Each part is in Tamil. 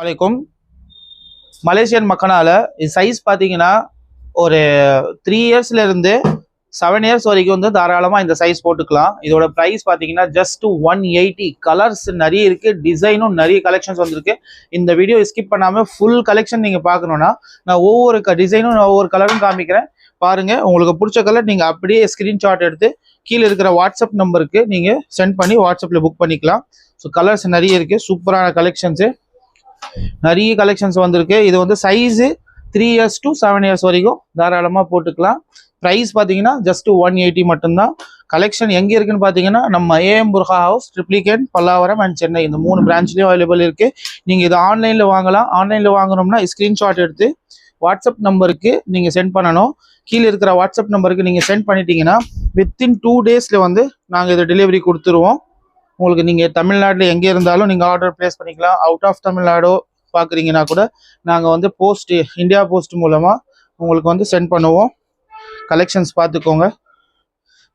வலைக்கும் மலேசியன் மக்கனால சைஸ் பார்த்தீங்கன்னா ஒரு 3 இயர்ஸ்ல இருந்து 7 இயர்ஸ் வரைக்கும் வந்து தாராளமாக இந்த சைஸ் போட்டுக்கலாம். இதோட ப்ரைஸ் பார்த்தீங்கன்னா ஜஸ்ட் 180. கலர்ஸ் நிறைய இருக்கு, டிசைனும் நிறைய கலெக்ஷன்ஸ் வந்திருக்கு. இந்த வீடியோ ஸ்கிப் பண்ணாமல் ஃபுல் கலெக்ஷன் நீங்கள் பார்க்கணுன்னா நான் ஒவ்வொரு டிசைனும் ஒவ்வொரு கலரும் காமிக்கிறேன் பாருங்க. உங்களுக்கு பிடிச்ச கலர் நீங்கள் அப்படியே ஸ்க்ரீன்ஷாட் எடுத்து கீழே இருக்கிற வாட்ஸ்அப் நம்பருக்கு நீங்கள் சென்ட் பண்ணி வாட்ஸ்அப்பில் புக் பண்ணிக்கலாம். ஸோ கலர்ஸ் நிறைய இருக்கு, சூப்பரான கலெக்ஷன்ஸு நிறைய கலெக்ஷன்ஸ் வந்திருக்கு. இது வந்து சைஸு 3 இயர்ஸ் to 7 இயர்ஸ் வரைக்கும் தாராளமாக போட்டுக்கலாம். ப்ரைஸ் பார்த்தீங்கன்னா ஜஸ்ட் 180 மட்டும்தான். கலெக்ஷன் எங்கே இருக்குன்னு பார்த்தீங்கன்னா நம்ம AM Burha house, Triplicane, Pallavaram and Chennai இந்த 3 பிரான்ச்லேயும் அவைலபிள் இருக்குது. நீங்கள் இதை ஆன்லைனில் வாங்கலாம். ஆன்லைனில் வாங்கணும்னா ஸ்க்ரீன்ஷாட் எடுத்து வாட்ஸ்அப் நம்பருக்கு நீங்கள் சென்ட் பண்ணணும். கீழே இருக்கிற வாட்ஸ்அப் நம்பருக்கு நீங்கள் சென்ட் பண்ணிட்டீங்கன்னா வித்தின் 2 டேஸில் வந்து நாங்கள் இதை டெலிவரி கொடுத்துருவோம். உங்களுக்கு நீங்கள் தமிழ்நாட்டில் எங்கே இருந்தாலும் நீங்கள் ஆர்டர் ப்ளேஸ் பண்ணிக்கலாம். அவுட் ஆஃப் தமிழ்நாடோ பார்க்குறீங்கன்னா கூட நாங்கள் வந்து இந்தியா போஸ்ட் மூலமாக உங்களுக்கு வந்து சென்ட் பண்ணுவோம். கலெக்ஷன்ஸ் பார்த்துக்கோங்க.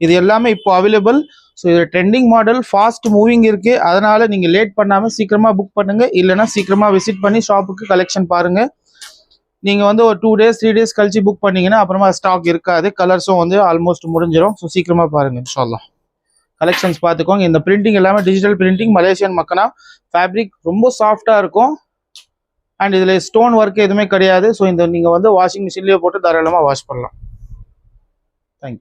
இது எல்லாமே இப்போ அவைலபிள். ஸோ இது ட்ரெண்டிங் மாடல், ஃபாஸ்ட் மூவிங் இருக்குது. அதனால் நீங்கள் லேட் பண்ணாமல் சீக்கிரமாக புக் பண்ணுங்கள். இல்லைனா சீக்கிரமாக விசிட் பண்ணி ஷாப்புக்கு கலெக்ஷன் பாருங்கள். நீங்கள் வந்து ஒரு 2 டேஸ் 3 டேஸ் கழிச்சு புக் பண்ணிங்கன்னா அப்புறமா ஸ்டாக் இருக்காது. கலர்ஸும் வந்து ஆல்மோஸ்ட் முடிஞ்சிடும். ஸோ சீக்கிரமாக பாருங்கள். இன்ஷாஅல்லாஹ் கலெக்ஷன்ஸ் பார்த்துக்கோங்க. இந்த பிரிண்டிங் எல்லாமே டிஜிட்டல் பிரிண்டிங், மலேசியன் மக்கனா ஃபேப்ரிக், ரொம்ப சாஃப்டாக இருக்கும். அண்ட் இதில் ஸ்டோன் ஒர்க் எதுவுமே கிடையாது. ஸோ இந்த நீங்கள் வந்து வாஷிங் மிஷின்லேயே போட்டு தாராளமாக வாஷ் பண்ணலாம்.